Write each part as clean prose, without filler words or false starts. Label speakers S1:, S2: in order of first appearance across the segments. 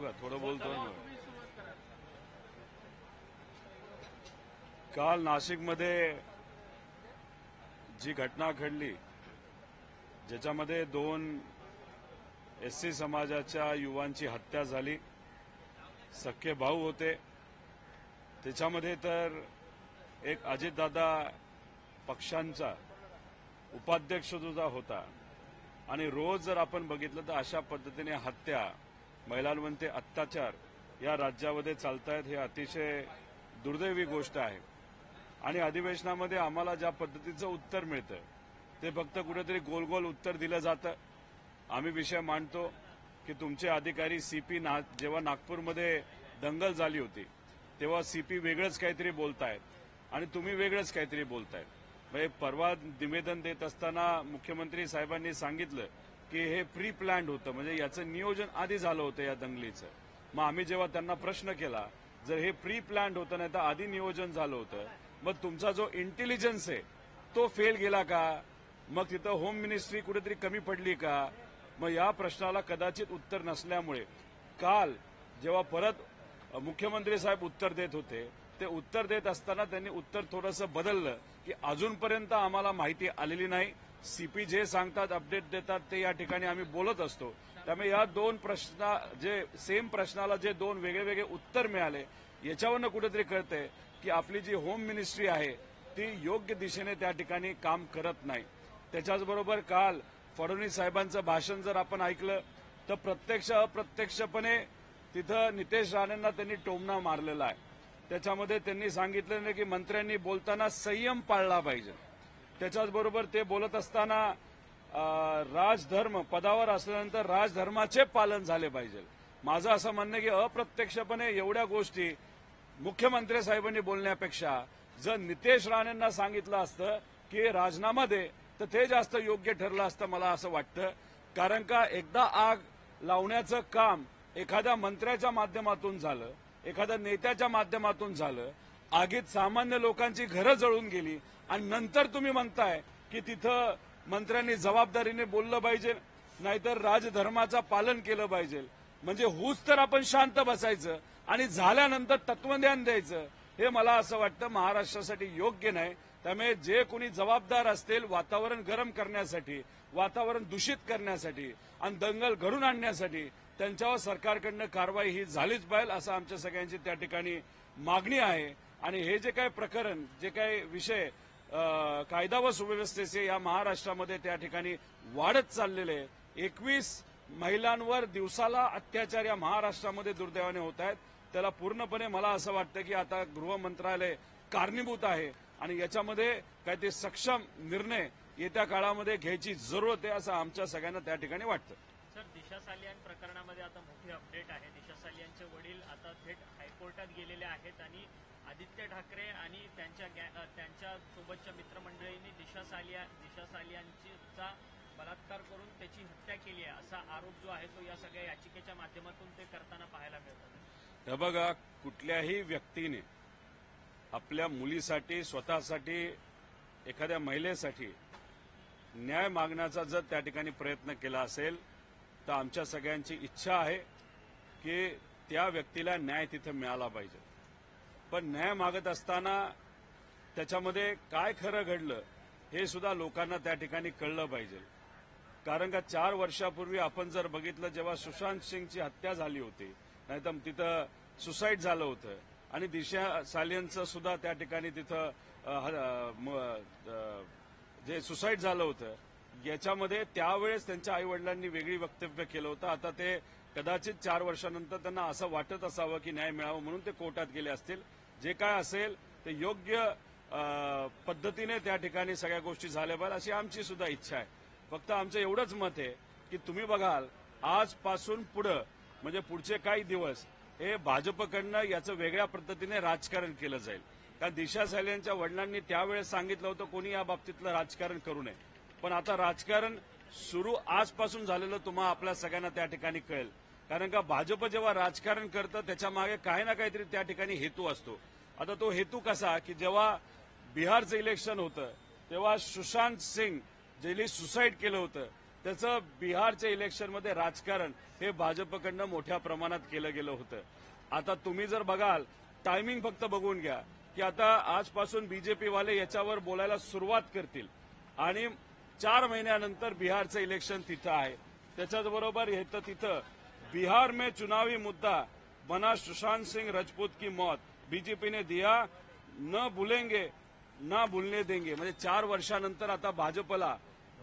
S1: का थोडं बोलतो ना. काल नाशिकमध्ये जी घटना घडली ज्याच्यामध्ये 2 एससी समाजाच्या युवांची हत्या झाली, सख्खे भाऊ होते. त्याच्यामध्ये तर एक अजितदादा पक्षांचा उपाध्यक्ष सुद्धा होता. आणि रोज जर आपण बघितलं तर अशा पद्धतीने हत्या, महिलांवरती अत्याचार या राज्यामध्ये चालतायत. हे अतिशय दुर्दैवी गोष्ट आहे. आणि अधिवेशनामध्ये आम्हाला ज्या पद्धतीचं उत्तर मिळतं ते फक्त कुठेतरी गोल गोल उत्तर दिलं जातं. आम्ही विषय मांडतो की तुमचे अधिकारी सीपी जेव्हा नागपूरमध्ये दंगल झाली होती तेव्हा सीपी वेगळंच काहीतरी बोलतायत आणि तुम्ही वेगळंच काहीतरी बोलतायत. म्हणजे परवा निवेदन देत असताना मुख्यमंत्री साहेबांनी सांगितलं की हे प्री प्लॅन्ड होतं, म्हणजे याचं नियोजन आधी झालं होतं या दंगलीचं. मग आम्ही जेव्हा त्यांना प्रश्न केला, जर हे प्री प्लॅन्ड होतं नाही तर आधी नियोजन झालं होतं, मग तुमचा जो इंटेलिजन्स आहे तो फेल गेला का? मग तिथं होम मिनिस्ट्री कुठेतरी कमी पडली का? मग या प्रश्नाला कदाचित उत्तर नसल्यामुळे काल जेव्हा परत मुख्यमंत्री साहेब उत्तर देत होते ते उत्तर देत असताना त्यांनी उत्तर थोडंसं बदललं की अजूनपर्यंत आम्हाला माहिती आलेली नाही. सीपी जे सांगतात, अपडेट देतात ते या ठिकाणी आम्ही बोलत असतो. त्यामुळे या 2 सेम प्रश्नाला जे 2 वेगळे उत्तर मिळाले याच्यावरनं कुठेतरी कळतंय की आपली जी होम मिनिस्ट्री आहे ती योग्य दिशेने त्या ठिकाणी काम करत नाही. त्याच्याचबरोबर काल फडणवीस साहेबांचं भाषण जर आपण ऐकलं तर प्रत्यक्ष अप्रत्यक्षपणे तिथं नितेश राणेंना त्यांनी टोमणा मारलेला आहे. त्याच्यामध्ये त्यांनी सांगितलं नाही की मंत्र्यांनी बोलताना संयम पाळला पाहिजे. त्याच्याचबरोबर ते बोलत असताना राजधर्म पदावर असल्यानंतर राजधर्माचे पालन झाले पाहिजे. माझं असं म्हणणं की अप्रत्यक्षपणे एवढ्या गोष्टी मुख्यमंत्री साहेबांनी बोलण्यापेक्षा जर नितेश राणेंना सांगितलं असतं की राजीनामा दे तर ते जास्त योग्य ठरलं असतं मला असं वाटतं. कारण का एकदा आग लावण्याचं काम एखाद्या मंत्र्याच्या माध्यमातून झालं, एखाद्या नेत्याच्या माध्यमातून झालं, आगीत सामान्य लोकांची घरं जळून गेली आणि नंतर तुम्ही म्हणताय की तिथं मंत्र्यांनी जबाबदारीने बोललं पाहिजे नाहीतर राजधर्माचं पालन केलं पाहिजे. म्हणजे हूच तर आपण शांत बसायचं आणि झाल्यानंतर तत्वज्ञान द्यायचं, हे मला असं वाटतं महाराष्ट्रासाठी योग्य नाही. त्यामुळे जे कोणी जबाबदार असतील वातावरण गरम करण्यासाठी, वातावरण दूषित करण्यासाठी आणि दंगल घडून आणण्यासाठी त्यांच्यावर सरकारकडनं कारवाई ही झालीच पाहिजे असं आमच्या सगळ्यांची त्या ठिकाणी मागणी आहे. आणि हे जे काही प्रकरण, जे काही विषय कायदा व सुव्यवस्थेचे या महाराष्ट्रामध्ये त्या ठिकाणी वाढत चाललेले, 21 महिलांवर दिवसाला अत्याचार या महाराष्ट्रामध्ये दुर्दैवाने होत आहेत, त्याला पूर्णपणे मला असं वाटतं की आता गृह मंत्रालय कारणीभूत आहे आणि याच्यामध्ये काहीतरी सक्षम निर्णय येत्या काळामध्ये घ्यायची जरूरत आहे असं आमच्या सगळ्यांना त्या ठिकाणी वाटतं.
S2: सर, दिशा सालियान प्रकरणामध्ये आता मोठी अपडेट आहे. दिशा सालियानचे वडील आता थेट हायकोर्टात गेलेले आहेत आणि आदित्य ठाकरे आणि त्यांच्या सोबतच्या मित्रमंडळींनी दिशा सालियानचा बलात्कार करून त्याची हत्या केली आहे असा आरोप जो आहे तो या सगळ्या याचिकेच्या माध्यमातून ते करताना पाहायला मिळतात.
S1: हे बघा, कुठल्याही व्यक्तीने आपल्या मुलीसाठी, स्वतःसाठी, एखाद्या महिलेसाठी न्याय मागण्याचा जर त्या ठिकाणी प्रयत्न केला असेल तर आमच्या सगळ्यांची इच्छा आहे की त्या व्यक्तीला न्याय तिथे मिळाला पाहिजे. पण न्याय मागत असताना त्याच्यामध्ये काय खरं घडलं हे सुद्धा लोकांना त्या ठिकाणी कळलं पाहिजे. कारण का 4 वर्षापूर्वी आपण जर बघितलं जेव्हा सुशांत सिंगची हत्या झाली होती, नाहीतर तिथं सुसाईड झालं होतं आणि दिशा सालियनचं सुद्धा त्या ठिकाणी तिथं जे सुसाईड झालं होतं याच्यामध्ये त्यावेळेस त्यांच्या आईवडिलांनी वेगळी वक्तव्य केलं होतं. आता ते कदाचित 4 वर्षानंतर त्यांना असं वाटत असावं की न्याय मिळावा म्हणून ते कोर्टात गेले असतील. जे काय असेल ते योग्य पद्धतीने त्या ठिकाणी सगळ्या गोष्टी झाल्या पाहिजे अशी आमची सुद्धा इच्छा आहे. फक्त आमचं एवढंच मत आहे की तुम्ही बघाल आजपासून पुढं म्हणजे पुढचे काही दिवस हे भाजपकडनं याचं वेगळ्या पद्धतीने राजकारण केलं जाईल. कारण दिशा सालियानच्या वडिलांनी त्यावेळेस सांगितलं होतं कोणी या बाबतीतलं राजकारण करू नये. पण आता राजकारण सुरू आजपासून झालेलं तुम्हा आपल्या सगळ्यांना त्या ठिकाणी कळेल. कारण का भाजप जेव्हा राजकारण करतं त्याच्या मागे काही ना काहीतरी त्या ठिकाणी हेतू असतो. आता तो हेतू कसा की जेव्हा बिहारचं इलेक्शन होतं तेव्हा सुशांत सिंग ज्यांनी सुसाईड केलं होतं त्याचं बिहारच्या इलेक्शनमध्ये राजकारण हे भाजपकडनं मोठ्या प्रमाणात केलं गेलं होतं. आता तुम्ही जर बघाल टायमिंग फक्त बघून घ्या की आता आजपासून बीजेपीवाले याच्यावर बोलायला सुरुवात करतील आणि 4 महिन्यानंतर बिहारचं इलेक्शन तिथं आहे. त्याच्याबरोबर येतं तिथं बिहार में चुनावी मुद्दा बना सुशांत सिंह राजपूत की मौत, बीजेपी ने दिया न भूलेंगे ना भूलने देंगे. म्हणजे 4 वर्षानंतर आता भाजपला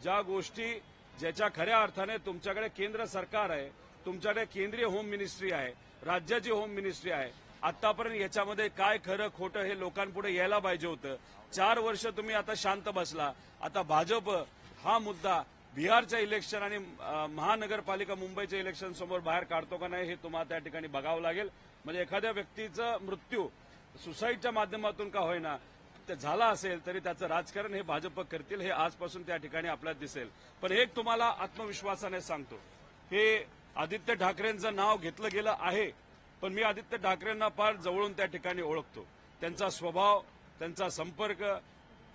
S1: ज्या गोष्टी ज्याच्या खऱ्या अर्थाने तुमच्याकडे केंद्र सरकार आहे, तुमच्याकडे केंद्रीय होम मिनिस्ट्री आहे, राज्याची होम मिनिस्ट्री आहे, आतापर्यंत याच्यामध्ये काय खरं खोटं हे लोकांपुढे यायला पाहिजे होतं. 4 वर्ष तुम्ही आता शांत बसला. आता भाजप हा मुद्दा बिहारच्या इलेक्शन आणि महानगरपालिका मुंबईच्या इलेक्शन समोर बाहेर काढतो का नाही हे तुम्हाला त्या ठिकाणी बघावं लागेल. म्हणजे एखाद्या व्यक्तीचा मृत्यू सुसाईडच्या माध्यमातून का होईना ते झाला असेल तरी त्याचं राजकारण हे भाजप करतील हे आजपासून त्या ठिकाणी आपल्याला दिसेल. पण एक तुम्हाला आत्मविश्वासाने सांगतो, हे आदित्य ठाकरेंचं नाव घेतलं गेलं आहे, पण मी आदित्य ठाकरेंना फार जवळून त्या ठिकाणी ओळखतो. त्यांचा स्वभाव, त्यांचा संपर्क,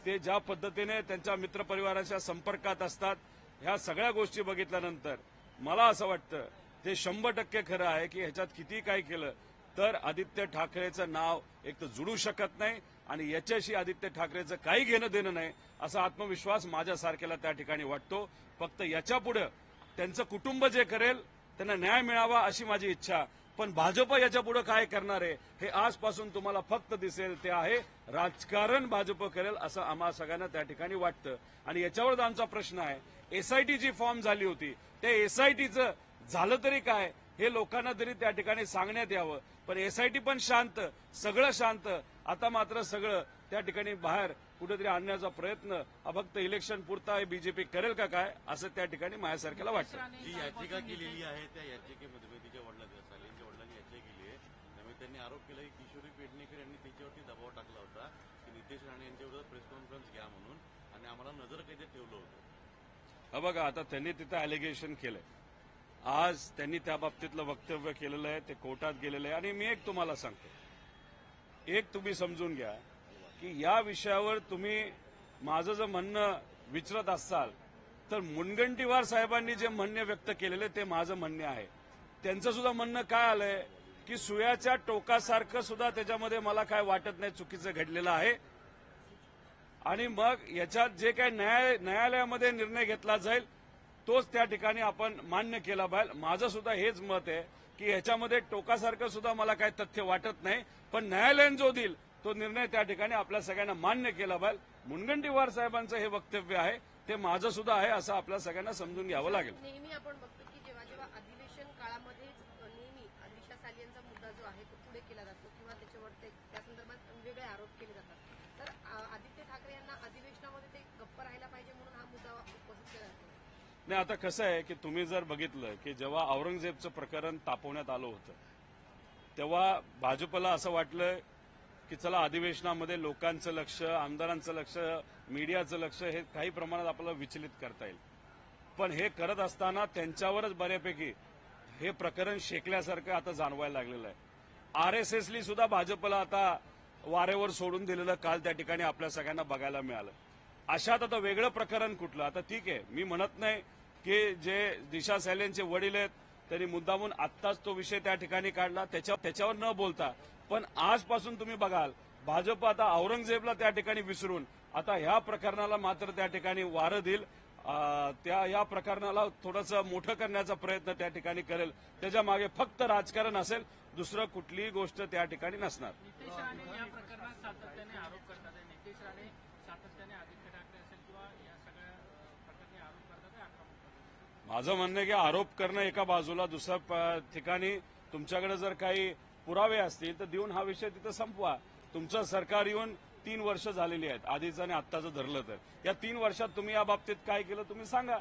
S1: ते ज्या पद्धतीने त्यांच्या मित्रपरिवाराच्या संपर्कात असतात, ह्या सगळ्या गोष्टी बघितल्यानंतर मला असं वाटतं ते 100% खरं आहे की ह्याच्यात किती काय केलं तर आदित्य ठाकरेचं नाव एक तर जुळू शकत नाही आणि याच्याशी आदित्य ठाकरेचं काही घेणं देणं नाही असा आत्मविश्वास माझ्यासारख्याला त्या ठिकाणी वाटतो. फक्त याच्यापुढे त्यांचं कुटुंब जे करेल त्यांना न्याय मिळावा अशी माझी इच्छा. पण भाजप याच्यापुढे काय करणार आहे हे आजपासून तुम्हाला फक्त दिसेल. ते आहे राजकारण भाजप करेल असं आम्हा सगळ्यांना त्या ठिकाणी वाटतं. आणि याच्यावरच आमचा प्रश्न आहे, एसआयटीची फॉर्म झाली होती, त्या एसआयटीचं झालं तरी काय हे लोकांना तरी त्या ठिकाणी सांगण्यात यावं. पण एसआयटी पण शांत, सगळं शांत. आता मात्र सगळं त्या ठिकाणी बाहेर कुठेतरी आणण्याचा प्रयत्न हा फक्त इलेक्शन पुरता आहे बीजेपी करेल का काय असं त्या ठिकाणी माझ्यासारख्याला वाटतं.
S3: जी याचिका केलेली आहे त्या याचिकेमध्ये तिच्या वडिलांच्या सालेंच्या वडिलांनी याचिका केली आहे. त्यामुळे त्यांनी आरोप केला की किशोरी पेडणेकर यांनी त्याच्यावरती दबाव टाकला होता की नितेश राणे यांच्याविरोधात प्रेस कॉन्फरन्स घ्या म्हणून आणि आम्हाला नजर कैदेत ठेवलं होतं.
S1: हा बघा, आता त्यांनी तिथं अलिगेशन केलंय. आज त्यांनी त्या बाबतीतलं वक्तव्य केलेलं आहे, ते कोर्टात गेलेलं आहे. आणि मी एक तुम्हाला सांगतो, एक तुम्ही समजून घ्या की या विषयावर तुम्ही माझं जर म्हणणं विचारत असाल तर मुनगंटीवार साहेबांनी जे म्हणणे व्यक्त केलेले ते माझं म्हणणे आहे. त्यांचं सुद्धा म्हणणं काय आलंय की सुयाच्या टोकासारखं सुद्धा त्याच्यामध्ये मला काय वाटत नाही चुकीचं घडलेलं आहे. आणि मग याच्यात जे काही न्यायालयामध्ये निर्णय घेतला जाईल तोच त्या ठिकाणी आपण मान्य केला पाहिजे. माझं सुद्धा हेच मत आहे की ह्याच्यामध्ये टोकासारखं सुद्धा मला काही तथ्य वाटत नाही. पण न्यायालयाने जो देईल तो निर्णय त्या ठिकाणी आपल्या सगळ्यांना मान्य केला पाहिजे. मुनगंटीवार साहेबांचं हे वक्तव्य आहे ते माझं सुद्धा आहे असं आपल्या सगळ्यांना समजून घ्यावं लागेल.
S4: नेहमी आपण बघतो की जेव्हा जेव्हा अधिवेशन काळामध्येच नेहमी दिशा सालियांचा मुद्दा जो आहे तो पुढे केला जातो किंवा त्याच्यावर त्या संदर्भात वेगळे आरोप केले जातात. तर आदित्य ठाकरे यांना अधिवेशनामध्ये ते गप्प राहायला पाहिजे म्हणून हा मुद्दा उपस्थित केला जातो.
S1: नाही, आता कसं आहे की तुम्ही जर बघितलं की जेव्हा औरंगजेबचं प्रकरण तापवण्यात आलं होतं तेव्हा भाजपला असं वाटलं की चला अधिवेशनामध्ये लोकांचं लक्ष, आमदारांचं लक्ष, मीडियाचं लक्ष हे काही प्रमाणात आपल्याला विचलित करता येईल. पण हे करत असताना त्यांच्यावरच बऱ्यापैकी हे प्रकरण शेकल्यासारखं आता जाणवायला लागलेलं आहे. आरएसएसनी सुद्धा भाजपला आता वारेवर सोडून दिलेलं काल त्या ठिकाणी आपल्या सगळ्यांना बघायला मिळालं. अशात आता वेगळं प्रकरण कुठलं? आता ठीक आहे, मी म्हणत नाही की जे दिशा सालेंचे वडील आहेत त्यांनी मुद्दामून आत्ताच तो विषय त्या ठिकाणी काढला, त्याच्यावर न बोलता. पण आजपासून तुम्ही बघाल भाजप आता औरंगजेबला त्या ठिकाणी विसरून आता ह्या प्रकरणाला मात्र त्या ठिकाणी वारं देईल. या प्रकरणाला थोडंसं मोठं करण्याचा प्रयत्न त्या ठिकाणी करेल. त्याच्या मागे फक्त राजकारण असेल, दुसरं कुठलीही गोष्ट त्या ठिकाणी नसणार.
S2: नितेश राणे या प्रकरणात सातत्याने आरोप करतात. नितेश राणे सातत्याने आदित्य ठाकरे असेल किंवा या सगळ्या प्रकरणी आरोप करतात, आक्रमक करतात.
S1: माझं म्हणणं आहे की आरोप करणं एका बाजूला, दुसऱ्या ठिकाणी तुमच्याकडे जर काही पुरावे असतील तर देऊन हा विषय तिथं संपवा. तुमचं सरकार येऊन 3 वर्ष झालेली आहेत, आधीचं आणि आत्ताचं धरलं तर. या 3 वर्षात तुम्ही या बाबतीत काय केलं तुम्ही सांगा.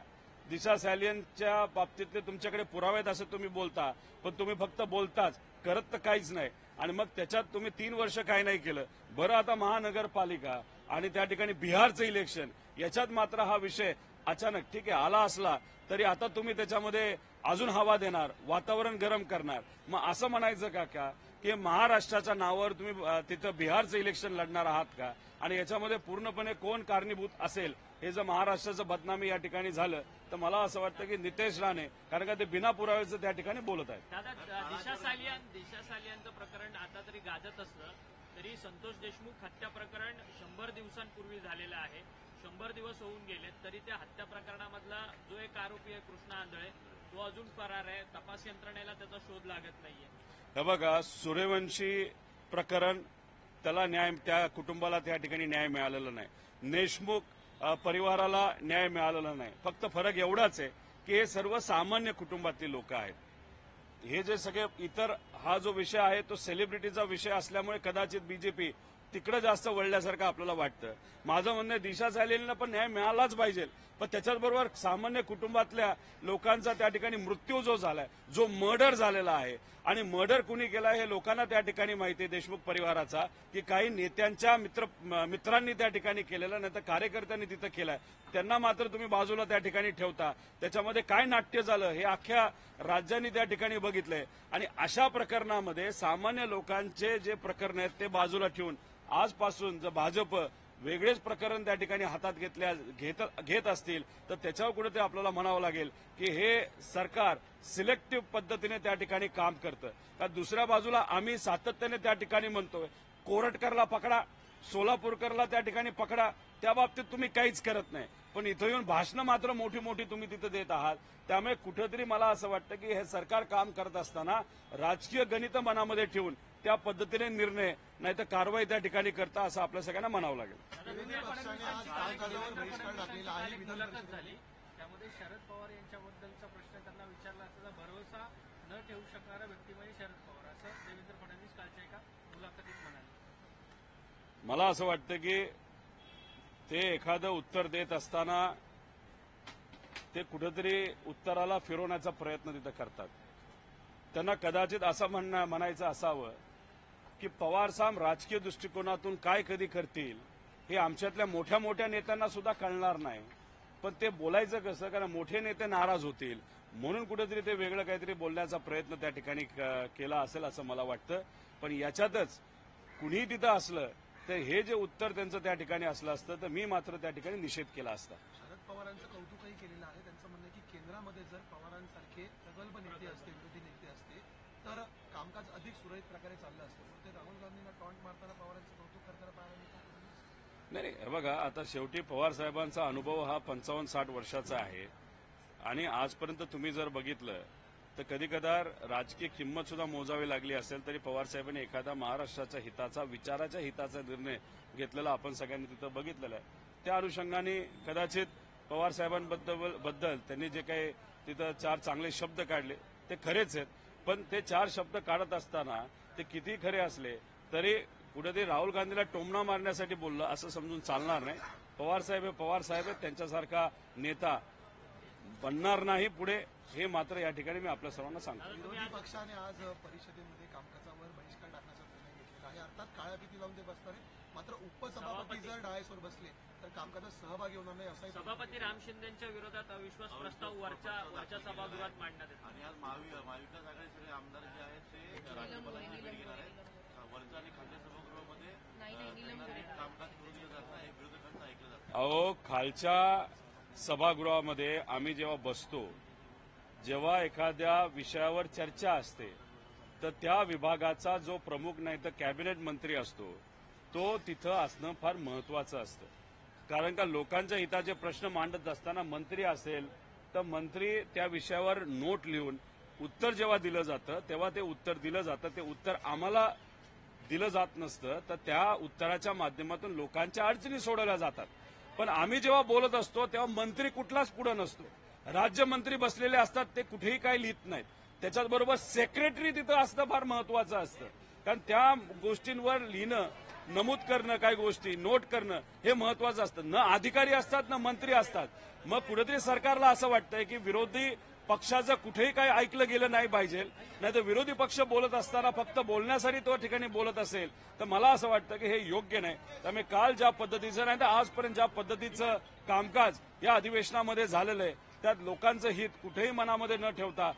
S1: दिशा सालियनच्या बाबतीतले तुमच्याकडे पुरावे आहेत असं तुम्ही बोलता, पण तुम्ही फक्त बोलताच, करत तर काहीच नाही. आणि मग त्याच्यात तुम्ही 3 वर्ष काय नाही केलं. बरं, आता महानगरपालिका आणि त्या ठिकाणी बिहारचं इलेक्शन याच्यात मात्र हा विषय अचानक ठीक आहे आला असला तरी आता तुम्ही त्याच्यामध्ये अजून हवा देणार, वातावरण गरम करणार. मग असं म्हणायचं का की महाराष्ट्राच्या नावावर तुम्ही तिथं बिहारचं इलेक्शन लढणार आहात का, आणि याच्यामध्ये पूर्णपणे कोण कारणीभूत असेल हे जर महाराष्ट्राचं बदनामी या ठिकाणी झालं तर मला असं वाटतं की नितेश राणे, कारण का ते बिना पुराव्याचं त्या ठिकाणी बोलत आहेत.
S2: दादा, दिशा सालियांचं प्रकरण आता तरी गाजत असलं तरी संतोष देशमुख हत्या प्रकरण 100 दिवसांपूर्वी झालेलं आहे. 100 दिवस होऊन गेलेत तरी त्या हत्या प्रकरणामधला जो एक आरोपी आहे कृष्णा आंधळे तो अजून फरार आहे. तपास यंत्रणेला त्याचा शोध लागत नाहीये.
S1: हे बघा, सूर्यवंशी प्रकरण त्याला न्याय, त्या कुटुंबाला त्या ठिकाणी न्याय मिळालेला नाही. देशमुख परिवाराला न्याय मिळालेला नाही. फक्त फरक एवढाच आहे की हे सर्व सामान्य कुटुंबातली लोक आहेत. हे जे सगळे इतर, हा जो विषय आहे तो सेलिब्रिटीचा विषय असल्यामुळे कदाचित बीजेपी तिकडे जास्त वळल्यासारखं आपल्याला वाटतं. माझं म्हणणं आहे दिशा सालियांना पण न्याय मिळालाच पाहिजे, पण त्याच्याचबरोबर सामान्य कुटुंबातल्या लोकांचा त्या ठिकाणी मृत्यू जो झालाय, जो मर्डर झालेला आहे, आणि मर्डर कुणी केला हे लोकांना त्या ठिकाणी माहिती आहे, देशमुख परिवाराचा, की काही नेत्यांच्या मित्रांनी त्या ठिकाणी केलेलं, नाही तर कार्यकर्त्यांनी तिथं केलंय. त्यांना मात्र तुम्ही बाजूला त्या ठिकाणी ठेवता. त्याच्यामध्ये काय नाट्य झालं हे अख्ख्या राज्यांनी त्या ठिकाणी बघितलंय. आणि अशा प्रकरणामध्ये सामान्य लोकांचे जे प्रकरण आहेत ते बाजूला ठेवून आजपासून जर भाजप वेगळेच प्रकरण त्या ठिकाणी हातात घेत असतील तर त्याच्यावर कुठे ते आपल्याला म्हणावं लागेल की हे सरकार सिलेक्टिव्ह पद्धतीने त्या ठिकाणी काम करतं. का दुसऱ्या बाजूला आम्ही सातत्याने त्या ठिकाणी म्हणतोय कोरटकरला पकडा, सोलापूरकरला त्या ठिकाणी पकडा, त्या बाबतीत तुम्ही काहीच करत नाही, पण इथं येऊन भाषणं मात्र मोठी मोठी तुम्ही तिथं देत आहात. त्यामुळे कुठेतरी मला असं वाटतं की हे सरकार काम करत असताना राजकीय गणित मनामध्ये ठेवून त्या पद्धतीने निर्णय नाही तर कारवाई त्या ठिकाणी करता असं आपल्या सगळ्यांना म्हणावं लागेल.
S5: मुलाखत झाली त्यामध्ये शरद पवार यांच्याबद्दलचा प्रश्न त्यांना विचारला असता भरोसा न ठेवू शकणारा व्यक्ती म्हणजे शरद पवार, असं देवेंद्र फडणवीस कालच्या एका मुलाखतीत म्हणाले.
S1: मला असं वाटतं की ते एखादं उत्तर देत असताना ते कुठेतरी उत्तराला फिरवण्याचा प्रयत्न तिथं करतात. त्यांना कदाचित असं म्हणायचं असावं की पवार साहेब राजकीय दृष्टिकोनातून काय कधी करतील हे आमच्यातल्या मोठ्या मोठ्या नेत्यांना सुद्धा कळणार नाही, पण ते बोलायचं कसं, कारण मोठे नेते नाराज होतील म्हणून कुठेतरी ते वेगळं काहीतरी बोलण्याचा प्रयत्न त्या ठिकाणी केला असेल असं मला वाटतं. पण याच्यातच कुणीही तिथं असलं तर हे जे उत्तर त्यांचं त्या ठिकाणी असलं असतं तर मी मात्र त्या ठिकाणी निषेध केला असता.
S6: शरद पवारांचं कौतुकही केलेलं आहे. त्यांचं म्हणणं आहे की केंद्रामध्ये जर पवारांसारखे प्रगल्भ नेते असते, विरोधी नेते असते तर कामकाज अधिक सुरळीत प्रकारे चाललं असतं. ते राहुल गांधींना टॉन्ट मारताना पवारांचं कौतुक करताना पाहायला मिळतं.
S1: नाही, हे बघा, आता शेवटी पवार साहेबांचा अनुभव हा 55-60 वर्षाचा आहे आणि आजपर्यंत तुम्ही जर बघितलं तर कधी कदार राजकीय किंमत सुद्धा मोजावी लागली असेल तरी पवार साहेबांनी एखादा महाराष्ट्राच्या हिताचा, विचाराच्या हिताचा निर्णय घेतलेला आपण सगळ्यांनी तिथं बघितलेला आहे. त्या अनुषंगाने कदाचित पवार साहेबांबद्दल त्यांनी जे काही तिथं 4 चांगले शब्द काढले ते खरेच आहेत, पण ते 4 शब्द काढत असताना ते किती खरे असले तरी कुठेतरी राहुल गांधीला टोमणा मारण्यासाठी बोललं असं समजून चालणार नाही. पवार साहेब हे पवार साहेब आहेत, त्यांच्यासारखा नेता बनणार नाही पुढे, हे मात्र या ठिकाणी मी आपल्या सर्वांना सांगतो.
S6: विरोधी पक्षाने आज परिषदेमध्ये कामकाजावर बहिष्कार टाकण्याचा निर्णय घेतलेला आहे. अर्थात काळ्या भीती लावून ते बसणार आहे, मात्र उपसभापती जर डायसवर बसले तर कामकाजात सहभागी होणार नाही असंही
S2: सभापती राम शिंदेच्या विरोधात अविश्वास प्रस्ताव वरच्या सभागृहात मांडण्यात येतो.
S3: आणि आज महाविकास आघाडी सगळे आमदार जे आहेत ते राज्यपालांची भेट घेणार आहेत. वरच्या आणि खालच्या सभागृहामध्ये कामकाज करू दिलं जात नाही, विरोधकांचं ऐकलं जात नाही.
S1: अहो, खालच्या सभागृहामध्ये आम्ही जेव्हा बसतो, जेव्हा एखाद्या विषयावर चर्चा असते तर त्या विभागाचा जो प्रमुख नाही तर कॅबिनेट मंत्री असतो तो तिथं असणं फार महत्वाचं असतं. कारण का लोकांच्या हिताचे प्रश्न मांडत असताना मंत्री असेल तर मंत्री त्या विषयावर नोट लिहून उत्तर जेव्हा दिलं जातं तेव्हा ते उत्तर दिलं जातं. ते उत्तर आम्हाला दिलं जात नसतं तर त्या उत्तराच्या माध्यमातून लोकांच्या अडचणी सोडवल्या जातात. पण आम्ही जेव्हा बोलत असतो तेव्हा मंत्री कुठलाच पुढे नसतो. राज्यमंत्री बसलेले असतात, ते कुठेही काही लिहित नाहीत. त्याच्याचबरोबर सेक्रेटरी तिथं असणं फार महत्वाचं असतं, कारण त्या गोष्टींवर लिहिणं, नमूद करणं, काही गोष्टी नोट करणं हे महत्वाचं असतं. न अधिकारी असतात न मंत्री असतात. मग कुठेतरी सरकारला असं वाटतंय की विरोधी पक्षाचं कुठेही काही ऐकलं गेलं नाही पाहिजे, नाही तर विरोधी पक्ष बोलत असताना फक्त बोलण्यासाठी तो ठिकाणी बोलत असेल तर मला असं वाटतं की हे योग्य नाही. त्यामुळे काल ज्या पद्धतीचं नाही तर आजपर्यंत ज्या पद्धतीचं कामकाज या अधिवेशनामध्ये झालेलं आहे त्यात लोकांचं हित कुठेही मनामध्ये न ठेवता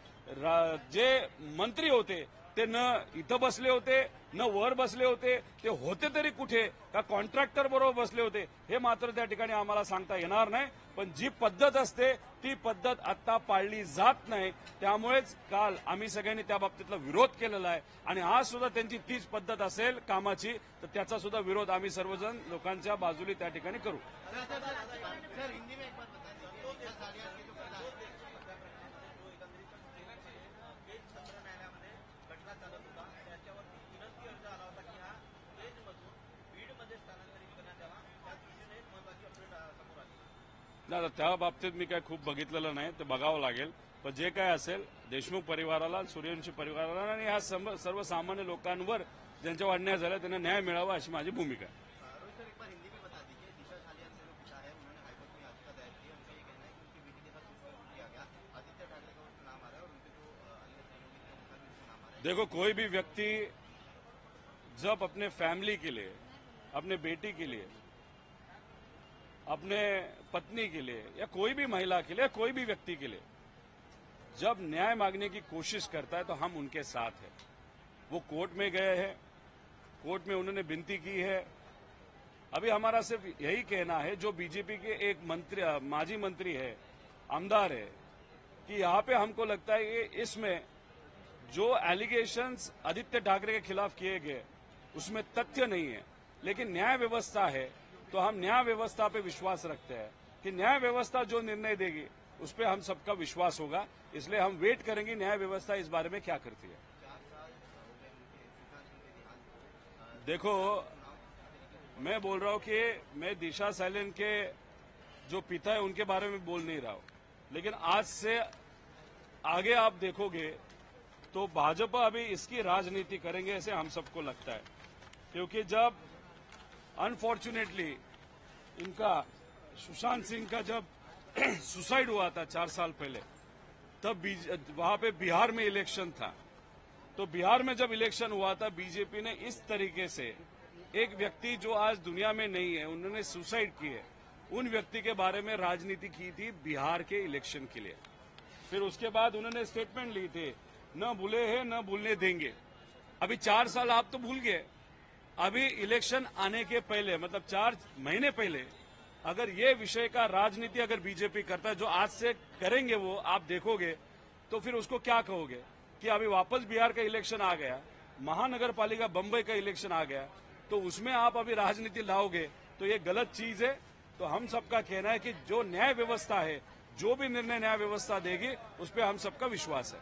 S1: जे मंत्री होते ते न इथं बसले होते न वर बसले होते, ते होते तरी कुठे, का कॉन्ट्रॅक्टर बरोबर बसले होते, हे मात्र त्या ठिकाणी आम्हाला सांगता येणार नाही. पण जी पद्धत असते ती पद्धत आता पाळली जात नाही. त्यामुळेच काल आम्ही सगळ्यांनी त्या बाबतीतला विरोध केलेला आहे आणि आज सुद्धा त्यांची तीच पद्धत असेल कामाची, तर त्याचा सुद्धा विरोध आम्ही सर्वजण लोकांच्या बाजूने त्या ठिकाणी करू. नाही, त्या बाबतीत मी काय खूप बघितलेलं नाही, ते बघावं लागेल. पण जे काय असेल देशमुख परिवाराला, सूर्यवंशी परिवाराला आणि ह्या सर्वसामान्य लोकांवर ज्यांच्या अन्याय झाला त्यांना न्याय मिळावा अशी माझी भूमिका आहे. देखो, कोई भी व्यक्ति जब अपने फैमिली के लिए, अपने बेटी के लिए, अपने पत्नी के लिए या कोई भी महिला के लिए, कोई भी व्यक्ति के लिए जब न्याय मांगने की कोशिश करता है तो हम उनके साथ हैं. वो कोर्ट में गए हैं, कोर्ट में उन्होंने विनती की है. अभी हमारा सिर्फ यही कहना है, जो बीजेपी के एक मंत्री, माजी मंत्री है, आमदार है, कि यहाँ पे हमको लगता है कि इसमें जो एलिगेशंस आदित्य ठाकरे के खिलाफ किए गए उसमें तथ्य नहीं है, लेकिन न्याय व्यवस्था है तो हम न्याय व्यवस्था पे विश्वास रखते हैं कि न्याय व्यवस्था जो निर्णय देगी उस पर हम सबका विश्वास होगा. इसलिए हम वेट करेंगे न्याय व्यवस्था इस बारे में क्या करती है. देखो, मैं बोल रहा हूं कि मैं दिशा सालियन के जो पिता है उनके बारे में बोल नहीं रहा हूं, लेकिन आज से आगे आप देखोगे तो भाजपा अभी इसकी राजनीति करेंगे ऐसे हम सबको लगता है. क्योंकि जब अनफॉर्चुनेटली इनका सुशांत सिंह का जब सुसाइड हुआ था 4 साल पहले, तब वहां पे बिहार में इलेक्शन था. तो बिहार में जब इलेक्शन हुआ था बीजेपी ने इस तरीके से एक व्यक्ति जो आज दुनिया में नहीं है, उन्होंने सुसाइड की है, उन व्यक्ति के बारे में राजनीति की थी बिहार के इलेक्शन के लिए. फिर उसके बाद उन्होंने स्टेटमेंट ली थी, न भूले हैं न भूलने देंगे. अभी 4 साल आप तो भूल गए. अभी इलेक्शन आने के पहले, मतलब 4 महीने पहले, अगर ये विषय का राजनीति अगर बीजेपी करता है, जो आज से करेंगे वो आप देखोगे, तो फिर उसको क्या कहोगे कि अभी वापस बिहार का इलेक्शन आ गया, महानगर पालिका बंबई का इलेक्शन आ गया, तो उसमें आप अभी राजनीति लाओगे तो ये गलत चीज है. तो हम सबका कहना है कि जो न्याय व्यवस्था है, जो भी निर्णय न्याय व्यवस्था देगी उस पर हम सबका विश्वास है.